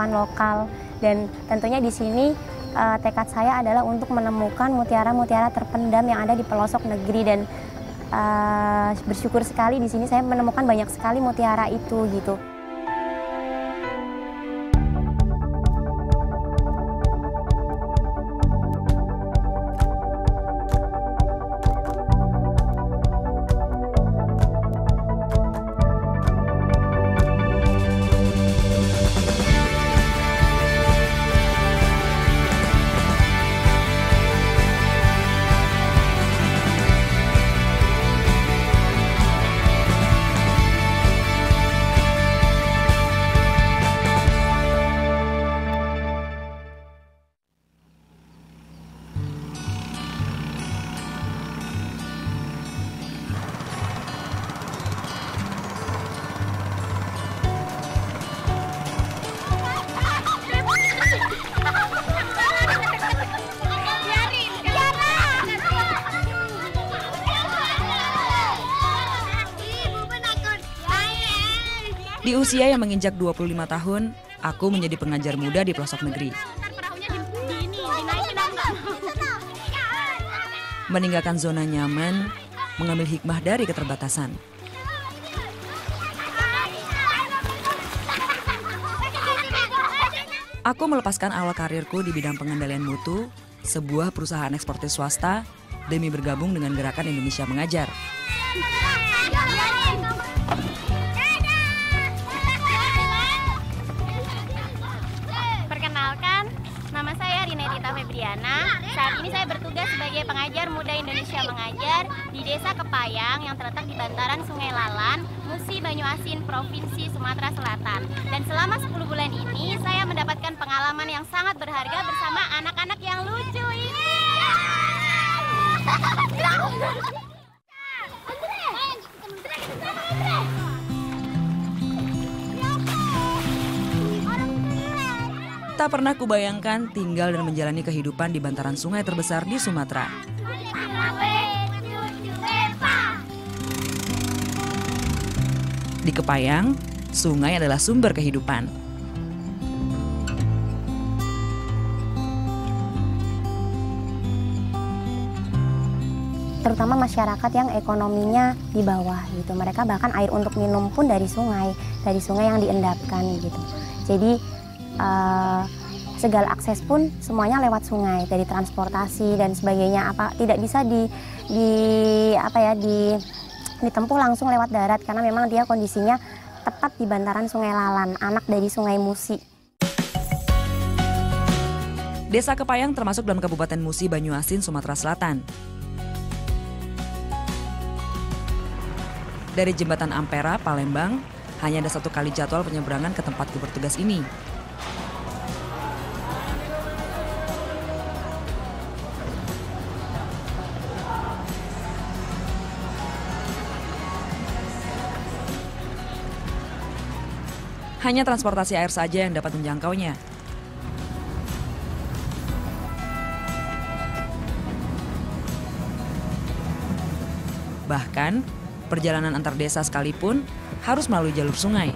lokal, dan tentunya di sini tekad saya adalah untuk menemukan mutiara-mutiara terpendam yang ada di pelosok negeri, dan bersyukur sekali di sini saya menemukan banyak sekali mutiara itu gitu. Di usia yang menginjak 25 tahun, aku menjadi pengajar muda di pelosok negeri. Meninggalkan zona nyaman, mengambil hikmah dari keterbatasan. Aku melepaskan awal karirku di bidang pengendalian mutu, sebuah perusahaan eksportir swasta, demi bergabung dengan Gerakan Indonesia Mengajar. Perkenalkan, nama saya Rinetita Febriana. Saat ini saya bertugas sebagai pengajar muda Indonesia Mengajar di Desa Kepayang yang terletak di bantaran Sungai Lalan, Musi Banyuasin, Provinsi Sumatera Selatan. Dan selama 10 bulan ini saya mendapatkan pengalaman yang sangat berharga bersama anak-anak yang lucu ini. Tak pernah kubayangkan tinggal dan menjalani kehidupan di bantaran sungai terbesar di Sumatera. Di Kepayang, sungai adalah sumber kehidupan. Terutama masyarakat yang ekonominya di bawah gitu. Mereka bahkan air untuk minum pun dari sungai yang diendapkan gitu. Jadi segala akses pun semuanya lewat sungai, dari transportasi dan sebagainya, tidak bisa ditempuh langsung lewat darat karena memang dia kondisinya tepat di bantaran Sungai Lalan, anak dari Sungai Musi. Desa Kepayang termasuk dalam Kabupaten Musi Banyuasin, Sumatera Selatan. Dari Jembatan Ampera, Palembang, hanya ada 1 kali jadwal penyeberangan ke tempatku bertugas ini. Hanya transportasi air saja yang dapat menjangkaunya. Bahkan, perjalanan antar desa sekalipun harus melalui jalur sungai.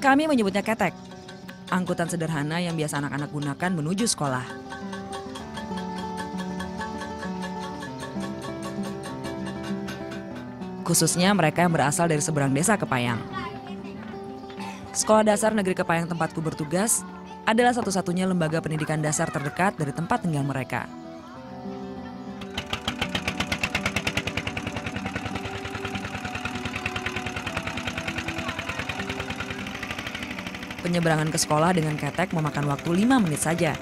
Kami menyebutnya ketek, angkutan sederhana yang biasa anak-anak gunakan menuju sekolah. Khususnya mereka yang berasal dari seberang desa Kepayang. Sekolah Dasar Negeri Kepayang tempatku bertugas adalah satu-satunya lembaga pendidikan dasar terdekat dari tempat tinggal mereka. Penyeberangan ke sekolah dengan ketek memakan waktu 5 menit saja.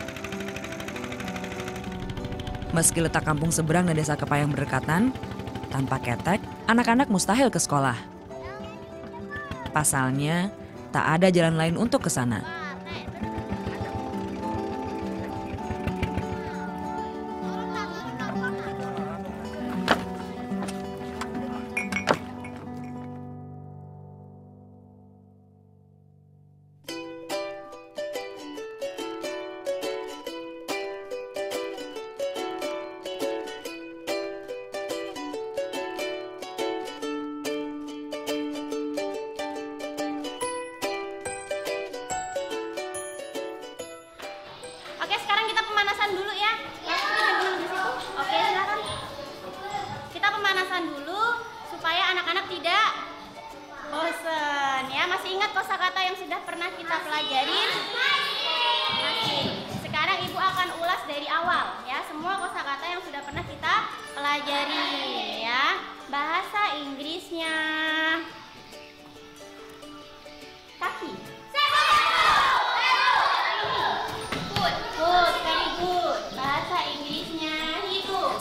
Meski letak kampung seberang dan desa Kepayang berdekatan, tanpa ketek, anak-anak mustahil ke sekolah. Pasalnya, tak ada jalan lain untuk ke sana. sekarang kita pemanasan dulu ya. Oke, silakan. Kita pemanasan dulu supaya anak-anak tidak bosan ya. Masih ingat kosakata yang sudah pernah kita pelajarin? Masih. Sekarang Ibu akan ulas dari awal ya, semua kosakata yang sudah pernah kita pelajari ya. Bahasa Inggrisnya. Kaki. Good, very good. Bahasa Inggrisnya hidung.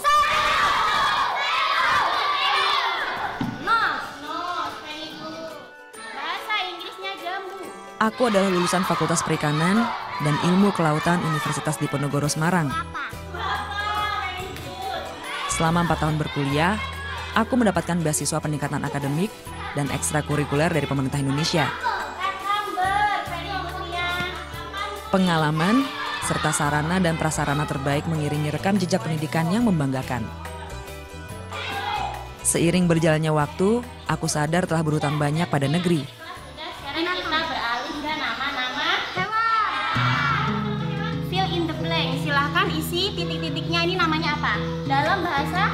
Nose, very good. Bahasa Inggrisnya jambu. Aku adalah lulusan Fakultas Perikanan dan Ilmu Kelautan Universitas Diponegoro Semarang. Selama 4 tahun berkuliah, aku mendapatkan beasiswa peningkatan akademik dan ekstrakurikuler dari pemerintah Indonesia. Pengalaman serta sarana dan prasarana terbaik mengiringi rekam jejak pendidikan yang membanggakan. Seiring berjalannya waktu, aku sadar telah berhutang banyak pada negeri. Sekarang kita beralih ke nama-nama hewan. Fill in the blank. Silahkan isi titik-titiknya, ini namanya apa? Dalam bahasa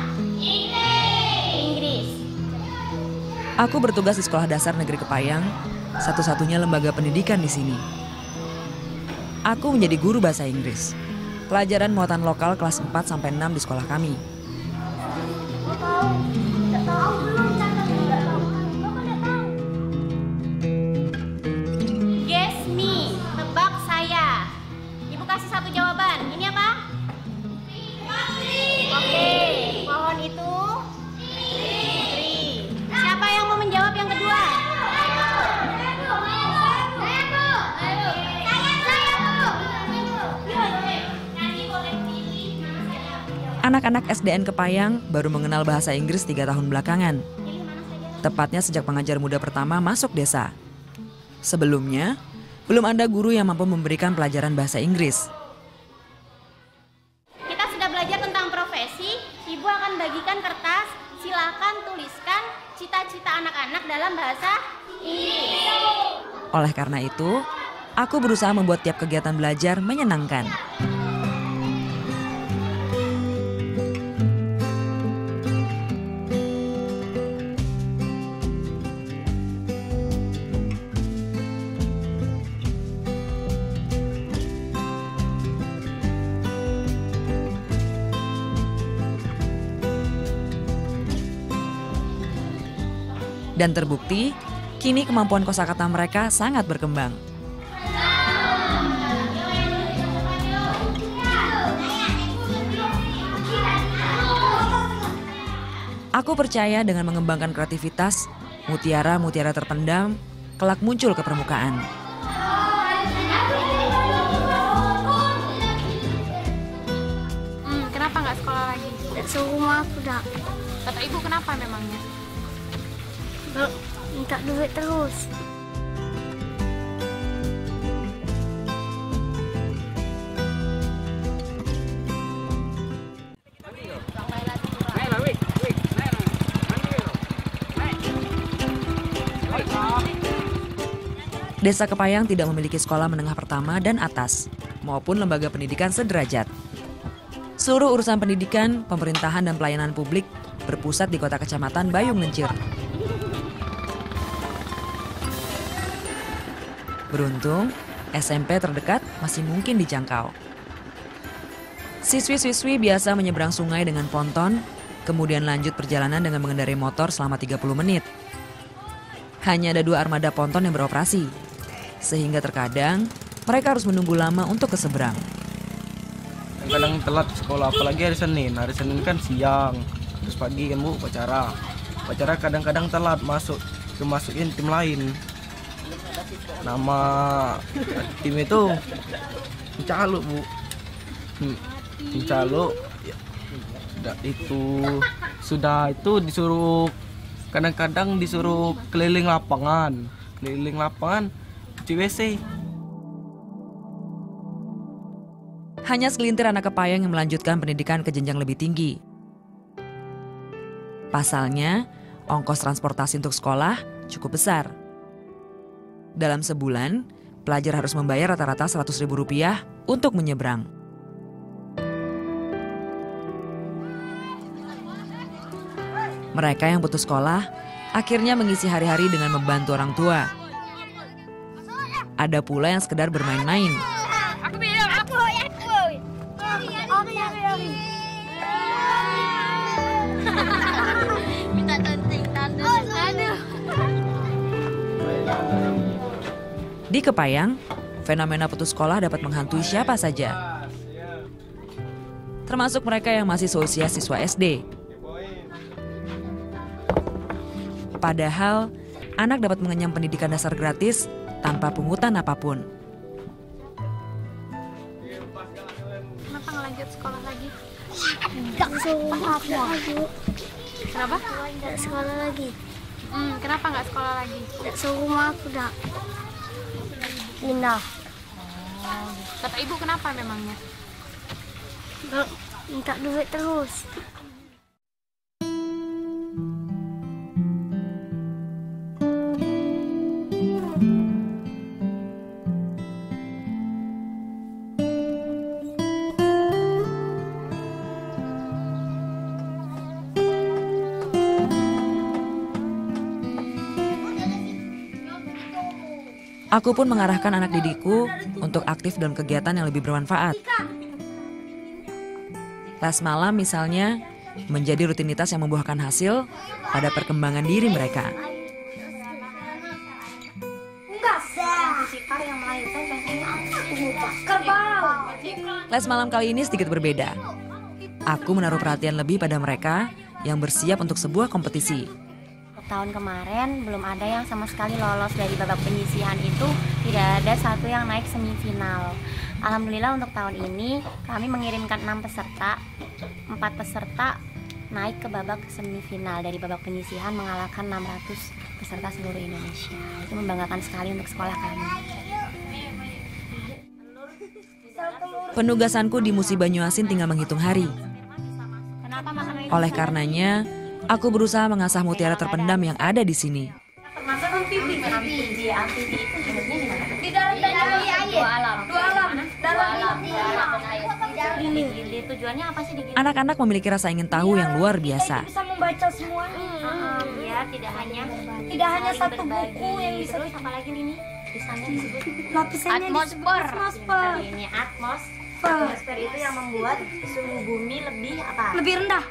Inggris. Aku bertugas di Sekolah Dasar Negeri Kepayang, satu-satunya lembaga pendidikan di sini. Aku menjadi guru bahasa Inggris. Pelajaran muatan lokal kelas 4 sampai 6 di sekolah kami. Guess me, tebak saya. Ibu kasih satu jawaban. Ini apa? Oke, pohon itu tree. Siapa yang mau menjawab yang kedua? Anak-anak SDN Kepayang baru mengenal bahasa Inggris 3 tahun belakangan. Tepatnya sejak pengajar muda pertama masuk desa. Sebelumnya, belum ada guru yang mampu memberikan pelajaran bahasa Inggris. Kita sudah belajar tentang profesi. Ibu akan bagikan kertas. Silakan tuliskan cita-cita anak-anak dalam bahasa Inggris. Oleh karena itu, aku berusaha membuat tiap kegiatan belajar menyenangkan. Dan terbukti, kini kemampuan kosakata mereka sangat berkembang. Aku percaya dengan mengembangkan kreativitas, mutiara-mutiara terpendam kelak muncul ke permukaan. Kenapa nggak sekolah lagi? Semua sudah Kata ibu kenapa memangnya? minta duit terus. Desa Kepayang tidak memiliki sekolah menengah pertama dan atas, maupun lembaga pendidikan sederajat. Seluruh urusan pendidikan, pemerintahan, dan pelayanan publik berpusat di kota kecamatan Bayung Lencir. Beruntung, SMP terdekat masih mungkin dijangkau. Siswi-siswi biasa menyeberang sungai dengan ponton, kemudian lanjut perjalanan dengan mengendarai motor selama 30 menit. Hanya ada 2 armada ponton yang beroperasi, sehingga terkadang mereka harus menunggu lama untuk ke seberang. Kadang telat sekolah, apalagi hari Senin. Hari Senin kan siang, terus pagi kan Bu upacara. Upacara kadang-kadang telat masukin tim lain. Nama tim itu Pincaluk Bu. Pincaluk sudah itu disuruh, kadang-kadang disuruh keliling lapangan cuci WC. Hanya segelintir anak Kepayang yang melanjutkan pendidikan ke jenjang lebih tinggi. Pasalnya, ongkos transportasi untuk sekolah cukup besar. Dalam sebulan, pelajar harus membayar rata-rata Rp100.000 untuk menyeberang. Mereka yang putus sekolah akhirnya mengisi hari-hari dengan membantu orang tua. Ada pula yang sekedar bermain-main. Di Kepayang, fenomena putus sekolah dapat menghantui siapa saja. Termasuk mereka yang masih seusia siswa SD. Padahal, anak dapat mengenyam pendidikan dasar gratis tanpa pungutan apapun. Kenapa nggak lanjut sekolah lagi? Nggak sekolah lagi. Kenapa? Nggak sekolah lagi. Kenapa nggak sekolah lagi? Nggak sekolah aku dah. Pindah. Kata ibu kenapa memangnya? Nggak minta duit terus. Aku pun mengarahkan anak didikku untuk aktif dalam kegiatan yang lebih bermanfaat. Les malam misalnya menjadi rutinitas yang membuahkan hasil pada perkembangan diri mereka. Les malam kali ini sedikit berbeda. Aku menaruh perhatian lebih pada mereka yang bersiap untuk sebuah kompetisi. Tahun kemarin belum ada yang sama sekali lolos dari babak penyisihan itu, tidak ada satu yang naik semifinal. Alhamdulillah untuk tahun ini kami mengirimkan 6 peserta, 4 peserta naik ke babak semifinal dari babak penyisihan mengalahkan 600 peserta seluruh Indonesia. Itu membanggakan sekali untuk sekolah kami. Penugasanku di Musi Banyuasin tinggal menghitung hari. Oleh karenanya, aku berusaha mengasah mutiara terpendam yang ada di sini. Di dalam dua alam. Tujuannya apa sih? Anak-anak memiliki rasa ingin tahu yang luar biasa. Bisa membaca semuanya. Biar tidak hanya satu buku yang bisa. Terus apalagi ini? Misalnya disebut Lapisannya atmosfer. atmosfer. Ini atmosfer itu yang membuat suhu bumi lebih apa? Lebih rendah.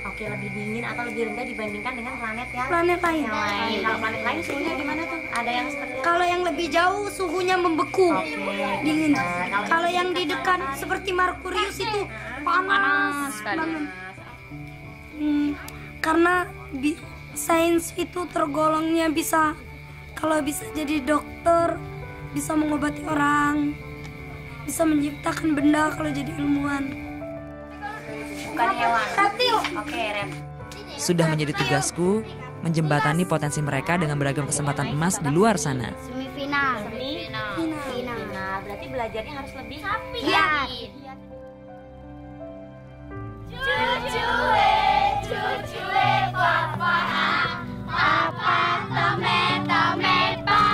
Oke, lebih dingin atau lebih rendah dibandingkan dengan planet yang Planet lain. lain. Kalau planet lain suhunya gimana tuh? Ada yang seperti apa? Kalau yang lebih jauh suhunya membeku, dingin. Kalau yang di dekat seperti Merkurius itu panas banget. Karena sains itu tergolongnya bisa, kalau bisa jadi dokter, bisa mengobati orang, bisa menciptakan benda kalau jadi ilmuwan. Bukan hewan. Reptil. Oke, Rem. Sudah menjadi tugasku menjembatani potensi mereka dengan beragam kesempatan emas di luar sana. Semifinal. Semifinal. Berarti belajarnya harus lebih giat. Cucue papa apa tome pa.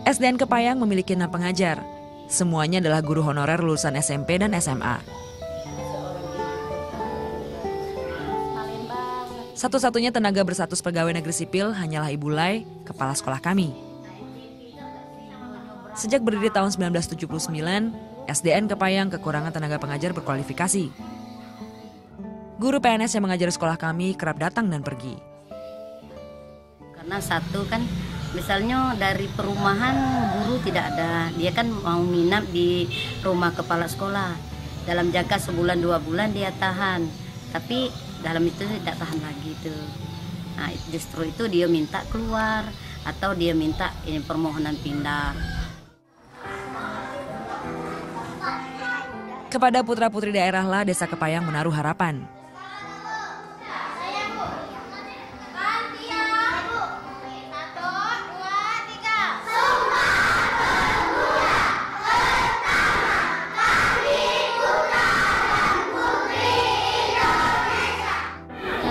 SDN Kepayang memiliki 6 pengajar. Semuanya adalah guru honorer lulusan SMP dan SMA. Satu-satunya tenaga berstatus pegawai negeri sipil hanyalah Ibu Lai, kepala sekolah kami. Sejak berdiri tahun 1979, SDN Kepayang kekurangan tenaga pengajar berkualifikasi. Guru PNS yang mengajar sekolah kami kerap datang dan pergi. Karena satu kan, misalnya dari perumahan guru tidak ada, dia kan mau nginap di rumah kepala sekolah. Dalam jangka sebulan 2 bulan dia tahan, tapi dalam itu tidak tahan lagi tuh. Nah, justru itu dia minta keluar atau dia minta ini permohonan pindah. Kepada putra-putri daerahlah Desa Kepayang menaruh harapan.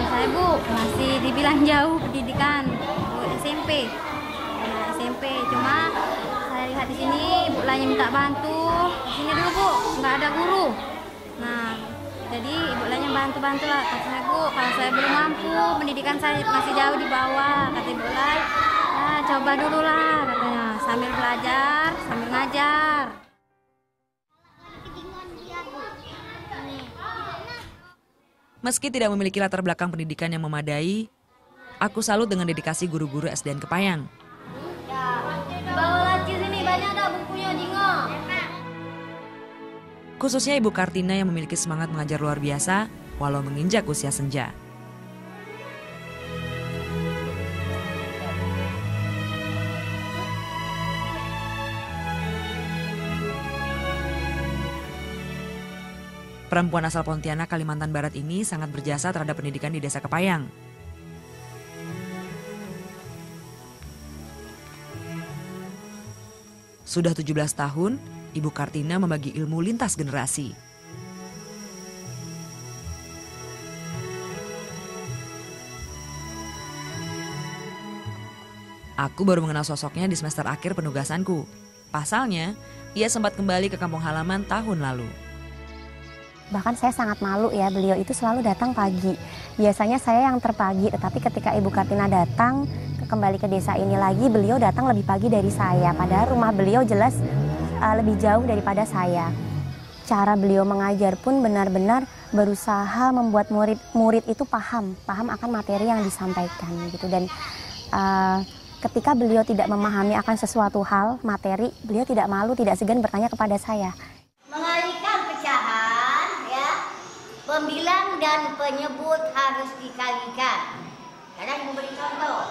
Saya Bu, masih dibilang jauh pendidikan SMP. Nah, SMP cuma saya lihat di sini Bu lainnya minta bantu. Di sini dulu Bu, nggak ada guru. Nah, jadi Ibu lainnya bantu-bantu lah. Kata saya Bu, kalau saya belum mampu, pendidikan saya masih jauh di bawah. Kata Ibu lain, nah, coba dulu lah katanya. Sambil belajar, sambil ngajar. Meski tidak memiliki latar belakang pendidikan yang memadai, aku salut dengan dedikasi guru-guru SDN Kepayang. Bawa laci sini, banyak ada bukunya, Jingo. Khususnya Ibu Kartina yang memiliki semangat mengajar luar biasa walau menginjak usia senja. Perempuan asal Pontianak, Kalimantan Barat ini sangat berjasa terhadap pendidikan di Desa Kepayang. Sudah 17 tahun, Ibu Kartina membagi ilmu lintas generasi. Aku baru mengenal sosoknya di semester akhir penugasanku. Pasalnya, ia sempat kembali ke kampung halaman tahun lalu. Bahkan saya sangat malu ya, beliau itu selalu datang pagi. Biasanya saya yang terpagi, tetapi ketika Ibu Kartina datang kembali ke desa ini lagi, beliau datang lebih pagi dari saya. Padahal rumah beliau jelas lebih jauh daripada saya. Cara beliau mengajar pun benar-benar berusaha membuat murid itu paham akan materi yang disampaikan gitu. Dan ketika beliau tidak memahami akan sesuatu hal materi, beliau tidak malu, tidak segan bertanya kepada saya. Mengalihkan pecahan, ya, pembilang dan penyebut harus dikalikan. Kadang memberi contoh.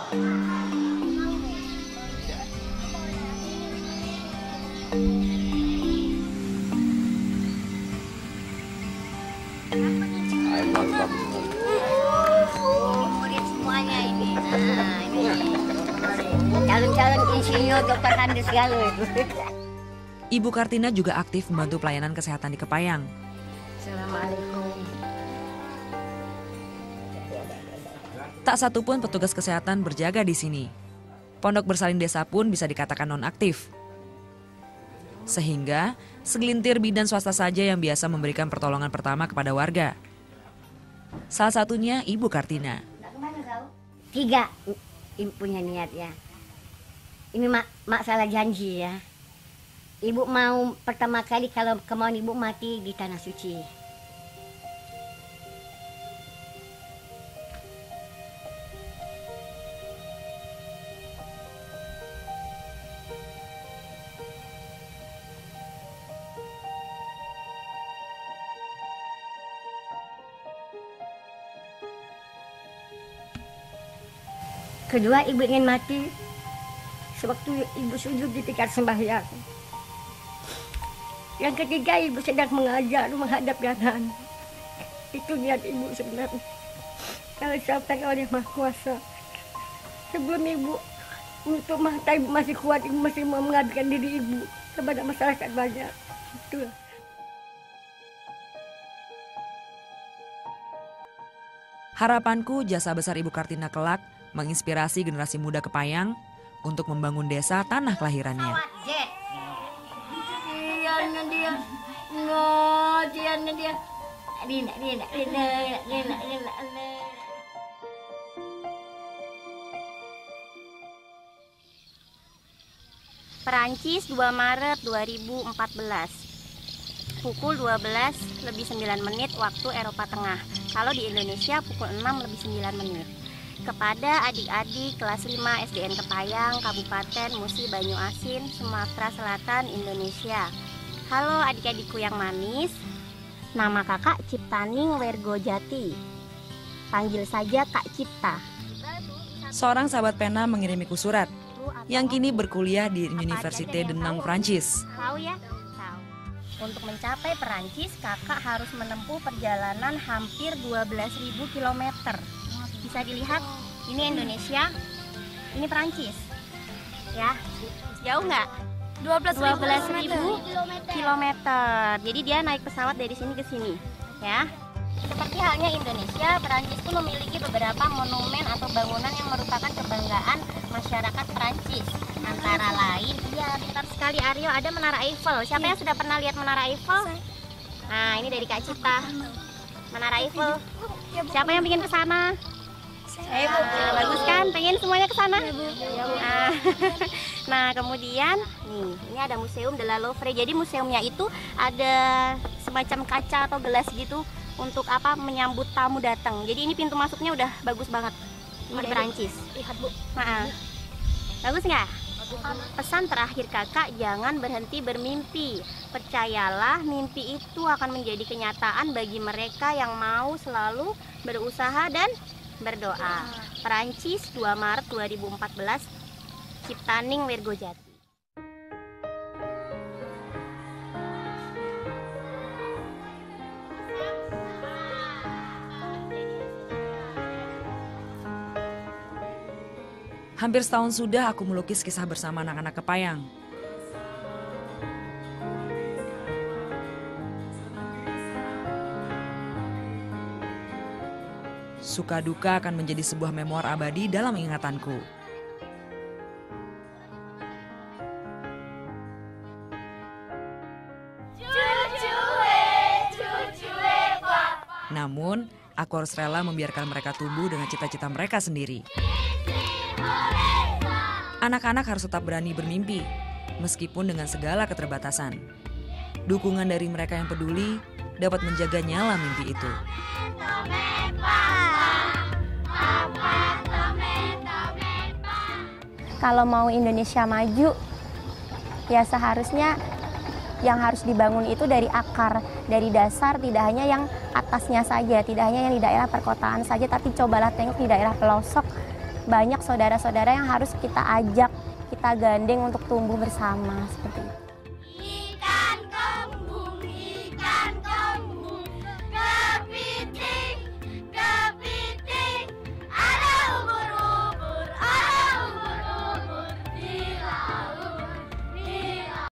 Murid semuanya ini. Nah, ini calon-calon insinyur dokter handis galuh itu. Ibu Kartina juga aktif membantu pelayanan kesehatan di Kepayang. Assalamualaikum. Tak satupun petugas kesehatan berjaga di sini. Pondok Bersalin Desa pun bisa dikatakan nonaktif. Sehingga segelintir bidan swasta saja yang biasa memberikan pertolongan pertama kepada warga. Salah satunya Ibu Kartina. 3 Ibu punya niat ya. Ini mak salah janji ya. Ibu mau pertama kali kalau kemauan Ibu mati di Tanah Suci. Kedua, Ibu ingin mati sewaktu Ibu sujud di tikar sembahyang. Yang ketiga, Ibu sedang mengajar menghadap kanan. Itu niat Ibu sebenarnya. Kalau sampai oleh Maha Kuasa. Sebelum Ibu untuk mata Ibu masih kuat, Ibu masih mau mengabdikan diri Ibu kepada masyarakat banyak. Itu. Harapanku jasa besar Ibu Kartina kelak menginspirasi generasi muda Kepayang untuk membangun desa tanah kelahirannya. Perancis 2 Maret 2014. Pukul 12:09 waktu Eropa Tengah. Kalau di Indonesia pukul 6:09. Kepada adik-adik kelas 5 SDN Kepayang, Kabupaten Musi Banyuasin, Sumatera Selatan, Indonesia. Halo adik-adikku yang manis. Nama kakak Ciptaning Wergojati. Panggil saja Kak Cipta. Seorang sahabat pena mengirimiku surat yang kini berkuliah di Université de Nantes, Prancis. Tahu ya? Tahu. Untuk mencapai Perancis, kakak harus menempuh perjalanan hampir 12.000 km. Bisa dilihat, ini Indonesia, ini Perancis. Ya, jauh nggak? 12.000 kilometer. Jadi dia naik pesawat dari sini ke sini, ya. Seperti halnya Indonesia, Perancis pun memiliki beberapa monumen atau bangunan yang merupakan kebanggaan masyarakat Perancis. Antara lain, iya pintar sekali Aryo, ada Menara Eiffel. Siapa yang sudah pernah lihat Menara Eiffel? Nah, ini dari Kak Cita. Menara Eiffel. Siapa yang ingin ke sana? Bagus kan? Pengen semuanya ke sana? Nah, kemudian nih, ini ada Museum de la Louvre. Jadi museumnya itu ada semacam kaca atau gelas gitu untuk apa? Menyambut tamu datang. Jadi ini pintu masuknya udah bagus banget. Ini di Perancis. Lihat, Bu. Bagus nggak? Pesan terakhir kakak, jangan berhenti bermimpi. Percayalah, mimpi itu akan menjadi kenyataan bagi mereka yang mau selalu berusaha dan berdoa. Perancis, 2 Maret 2014, Ciptaning Wirgojati. Hampir setahun sudah aku melukis kisah bersama anak-anak Kepayang. Suka duka akan menjadi sebuah memoir abadi dalam ingatanku. Namun, aku harus rela membiarkan mereka tumbuh dengan cita-cita mereka sendiri. Anak-anak harus tetap berani bermimpi, meskipun dengan segala keterbatasan. Dukungan dari mereka yang peduli dapat menjaga nyala mimpi itu. Kalau mau Indonesia maju, ya seharusnya yang harus dibangun itu dari akar, dari dasar, tidak hanya yang atasnya saja, tidak hanya yang di daerah perkotaan saja, tapi cobalah tengok di daerah pelosok. Banyak saudara-saudara yang harus kita ajak, kita gandeng untuk tumbuh bersama seperti itu.